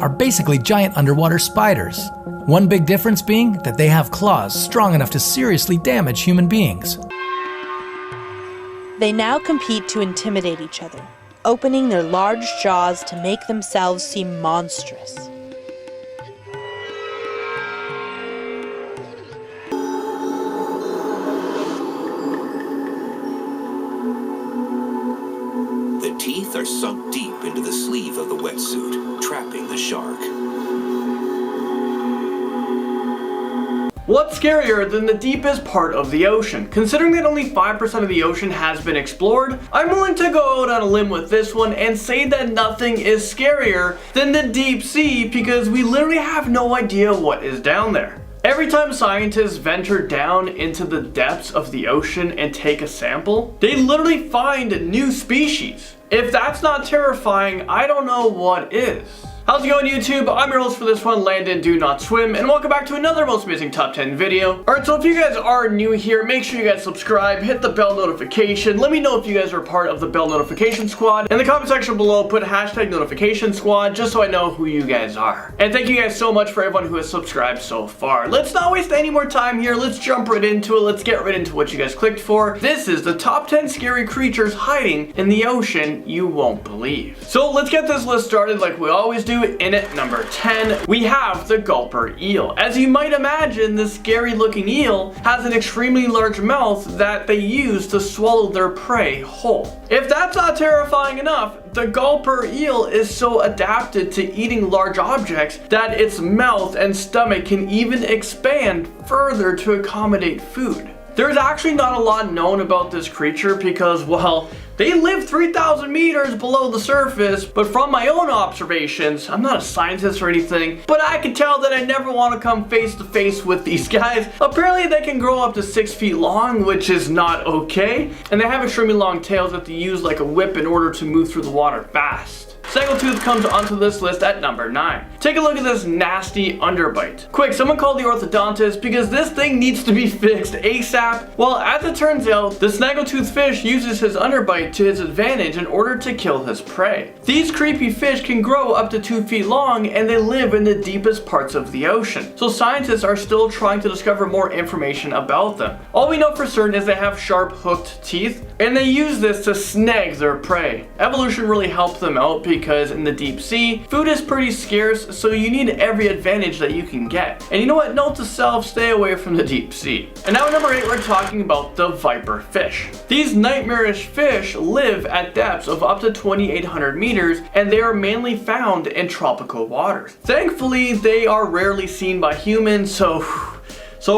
are basically giant underwater spiders. One big difference being that they have claws strong enough to seriously damage human beings. They now compete to intimidate each other, opening their large jaws to make themselves seem monstrous. The teeth are sunk deep into the sleeve of the wetsuit, trapping the shark. What's scarier than the deepest part of the ocean? Considering that only 5% of the ocean has been explored, I'm willing to go out on a limb with this one and say that nothing is scarier than the deep sea, because we literally have no idea what is down there. Every time scientists venture down into the depths of the ocean and take a sample, they literally find new species. If that's not terrifying, I don't know what is. How's it going, YouTube? I'm your host for this one, Landon Do Not Swim, and welcome back to another Most Amazing Top 10 video. Alright, so if you guys are new here, make sure you guys subscribe, hit the bell notification. Let me know if you guys are part of the bell notification squad. In the comment section below, put hashtag notification squad, just so I know who you guys are. And thank you guys so much for everyone who has subscribed so far. Let's not waste any more time here. Let's jump right into it. Let's get right into what you guys clicked for. This is the top 10 scary creatures hiding in the ocean you won't believe. So let's get this list started like we always do. In at number 10, we have the gulper eel. As you might imagine, this scary looking eel has an extremely large mouth that they use to swallow their prey whole. If that's not terrifying enough, the gulper eel is so adapted to eating large objects that its mouth and stomach can even expand further to accommodate food. There's actually not a lot known about this creature because, well, they live 3,000 meters below the surface, but from my own observations, I'm not a scientist or anything, but I can tell that I never want to come face to face with these guys. Apparently they can grow up to 6 feet long, which is not okay, and they have extremely long tails that they use like a whip in order to move through the water fast. Snaggletooth comes onto this list at number 9. Take a look at this nasty underbite. Quick, someone call the orthodontist because this thing needs to be fixed ASAP. Well, as it turns out, the snaggletooth fish uses his underbite to his advantage in order to kill his prey. These creepy fish can grow up to 2 feet long and they live in the deepest parts of the ocean. So scientists are still trying to discover more information about them. All we know for certain is they have sharp hooked teeth and they use this to snag their prey. Evolution really helped them out because in the deep sea, food is pretty scarce, so you need every advantage that you can get. And you know what? Note to self, stay away from the deep sea. And now at number 8, we're talking about the viperfish. These nightmarish fish live at depths of up to 2,800 meters, and they are mainly found in tropical waters. Thankfully, they are rarely seen by humans, so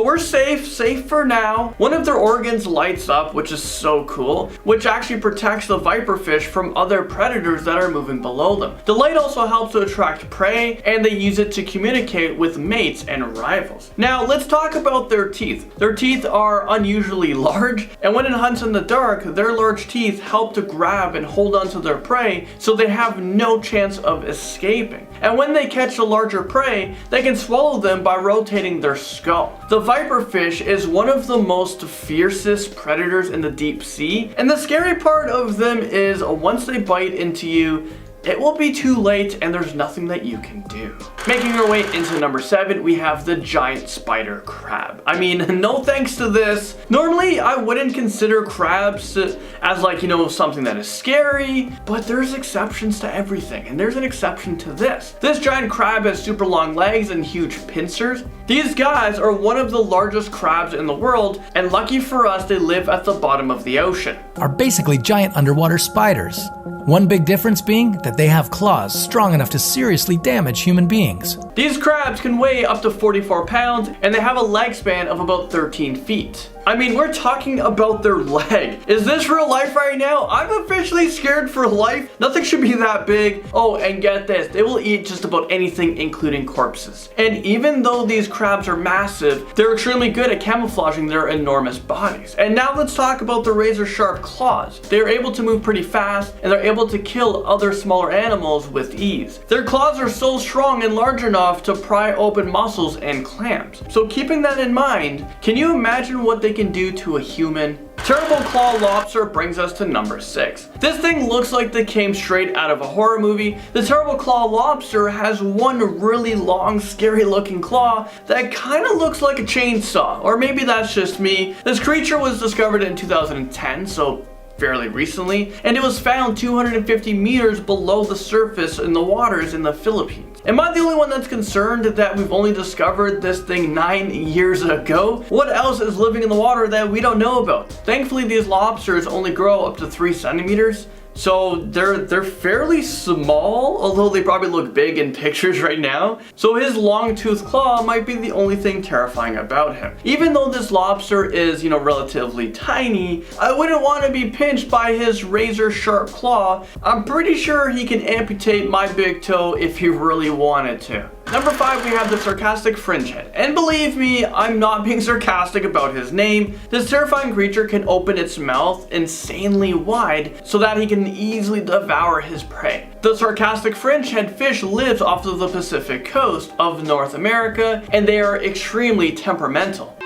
we're safe for now. One of their organs lights up, which is so cool, which actually protects the viperfish from other predators that are moving below them. The light also helps to attract prey, and they use it to communicate with mates and rivals. Now, let's talk about their teeth. Their teeth are unusually large, and when it hunts in the dark, their large teeth help to grab and hold onto their prey, so they have no chance of escaping. And when they catch a larger prey, they can swallow them by rotating their skull. The viperfish is one of the most fiercest predators in the deep sea, and the scary part of them is once they bite into you, it will be too late and there's nothing that you can do. Making our way into number 7, we have the giant spider crab. I mean, no thanks to this. Normally, I wouldn't consider crabs as like, something that is scary, but there's exceptions to everything, and there's an exception to this. This giant crab has super long legs and huge pincers. These guys are one of the largest crabs in the world, and lucky for us, they live at the bottom of the ocean. Are basically giant underwater spiders. One big difference being that they have claws strong enough to seriously damage human beings. These crabs can weigh up to 44 pounds and they have a leg span of about 13 feet. I mean, we're talking about their leg. Is this real life right now? I'm officially scared for life. Nothing should be that big. Oh, and get this, they will eat just about anything, including corpses. And even though these crabs are massive, they're extremely good at camouflaging their enormous bodies. And now let's talk about the razor sharp claws. They're able to move pretty fast and they're able to kill other smaller animals with ease. Their claws are so strong and large enough to pry open mussels and clams. So keeping that in mind, can you imagine what they they can do to a human? Terrible Claw Lobster brings us to number 6. This thing looks like they came straight out of a horror movie. The Terrible Claw Lobster has one really long, scary looking claw that kind of looks like a chainsaw, or maybe that's just me. This creature was discovered in 2010, so fairly recently, and it was found 250 meters below the surface in the waters in the Philippines. Am I the only one that's concerned that we've only discovered this thing 9 years ago? What else is living in the water that we don't know about? Thankfully, these lobsters only grow up to 3 centimeters. So they're fairly small, although they probably look big in pictures right now. So his long toothed claw might be the only thing terrifying about him. Even though this lobster is, relatively tiny, I wouldn't want to be pinched by his razor sharp claw. I'm pretty sure he can amputate my big toe if he really wanted to. Number 5, we have the sarcastic fringehead. And believe me, I'm not being sarcastic about his name. This terrifying creature can open its mouth insanely wide so that he can easily devour his prey. The sarcastic fringehead fish lives off of the Pacific coast of North America, and they are extremely temperamental.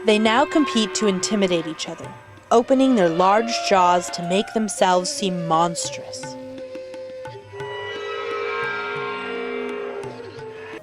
They now compete to intimidate each other, opening their large jaws to make themselves seem monstrous.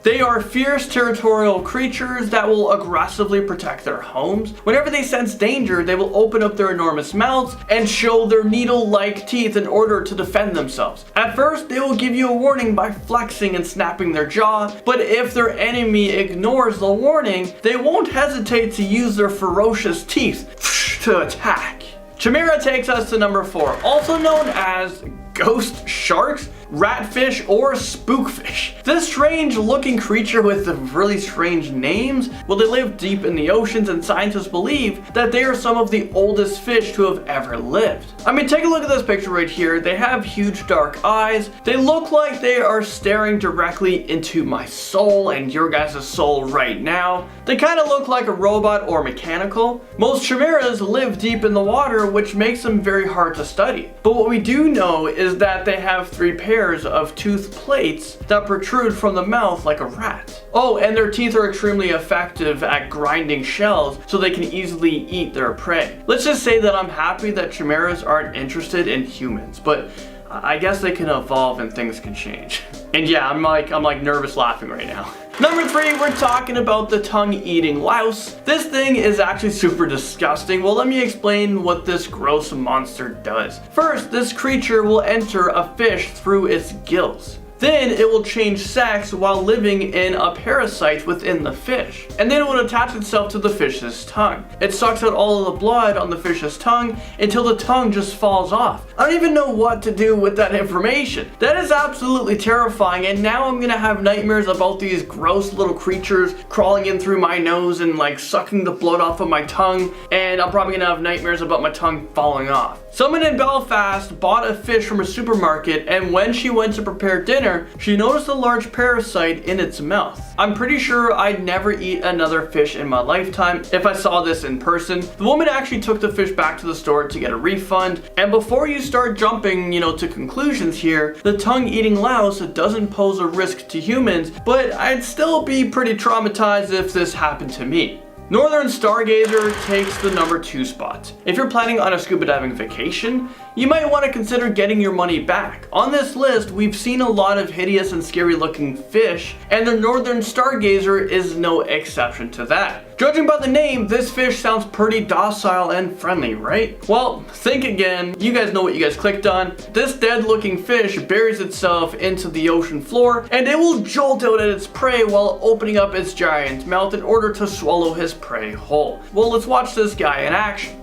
They are fierce territorial creatures that will aggressively protect their homes. Whenever they sense danger, they will open up their enormous mouths and show their needle-like teeth in order to defend themselves. At first, they will give you a warning by flexing and snapping their jaw, but if their enemy ignores the warning, they won't hesitate to use their ferocious teeth to attack. Chimera takes us to number 4, also known as ghost sharks, ratfish, or spookfish. This strange looking creature with the really strange names, well, they live deep in the oceans, and scientists believe that they are some of the oldest fish to have ever lived. I mean, take a look at this picture right here. They have huge dark eyes. They look like they are staring directly into my soul and your guys' soul right now. They kind of look like a robot or mechanical. Most chimeras live deep in the water, which makes them very hard to study. But what we do know is that they have 3 pairs of tooth plates that protrude from the mouth like a rat. Oh, and their teeth are extremely effective at grinding shells so they can easily eat their prey. Let's just say that I'm happy that chimeras aren't interested in humans, but I guess they can evolve and things can change. And yeah, I'm like nervous laughing right now. Number 3, we're talking about the tongue-eating louse. This thing is actually super disgusting. Well, let me explain what this gross monster does. First, this creature will enter a fish through its gills. Then it will change sex while living in a parasite within the fish. And then it will attach itself to the fish's tongue. It sucks out all of the blood on the fish's tongue until the tongue just falls off. I don't even know what to do with that information. That is absolutely terrifying, and now I'm gonna have nightmares about these gross little creatures crawling in through my nose and like sucking the blood off of my tongue, and I'm probably gonna have nightmares about my tongue falling off. Someone in Belfast bought a fish from a supermarket, and when she went to prepare dinner, she noticed a large parasite in its mouth. I'm pretty sure I'd never eat another fish in my lifetime if I saw this in person. The woman actually took the fish back to the store to get a refund, and before you start jumping, to conclusions here, the tongue-eating louse doesn't pose a risk to humans, but I'd still be pretty traumatized if this happened to me. Northern Stargazer takes the number 2 spot. If you're planning on a scuba diving vacation, you might want to consider getting your money back. On this list, we've seen a lot of hideous and scary looking fish, and the Northern Stargazer is no exception to that. Judging by the name, this fish sounds pretty docile and friendly, right? Well, think again. You guys know what you guys clicked on. This dead looking fish buries itself into the ocean floor, and it will jolt out at its prey while opening up its giant mouth in order to swallow his prey whole. Well, let's watch this guy in action.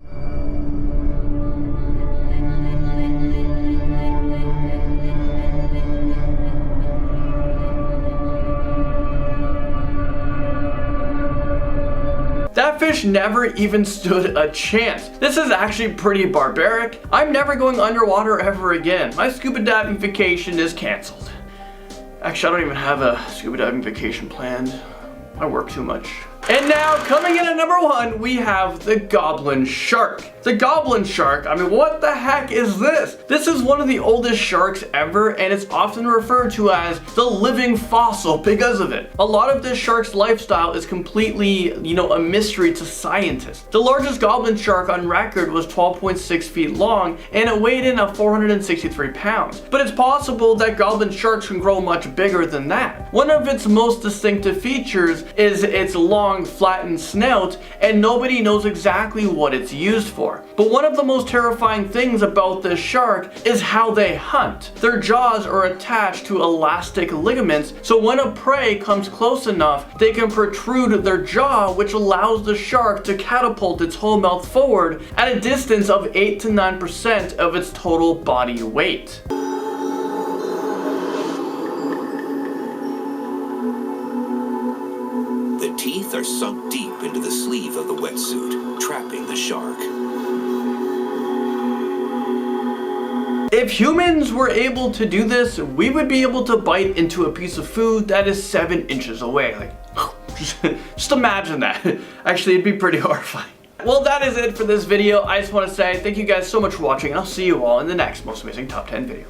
That fish never even stood a chance. This is actually pretty barbaric. I'm never going underwater ever again. My scuba diving vacation is canceled. Actually, I don't even have a scuba diving vacation planned. I work too much. And now, coming in at number 1, we have the goblin shark. The goblin shark, I mean, what the heck is this? This is one of the oldest sharks ever, and it's often referred to as the living fossil because of it. A lot of this shark's lifestyle is completely, a mystery to scientists. The largest goblin shark on record was 12.6 feet long, and it weighed in at 463 pounds. But it's possible that goblin sharks can grow much bigger than that. One of its most distinctive features is its long, flattened snout, and nobody knows exactly what it's used for. But one of the most terrifying things about this shark is how they hunt. Their jaws are attached to elastic ligaments, so when a prey comes close enough, they can protrude their jaw, which allows the shark to catapult its whole mouth forward at a distance of 8 to 9% of its total body weight. The teeth are sunk deep into the sleeve of the wetsuit, trapping the shark. If humans were able to do this, we would be able to bite into a piece of food that is 7 inches away. Like, just imagine that. Actually, it'd be pretty horrifying. Well, that is it for this video. I just want to say thank you guys so much for watching, and I'll see you all in the next most amazing top 10 video.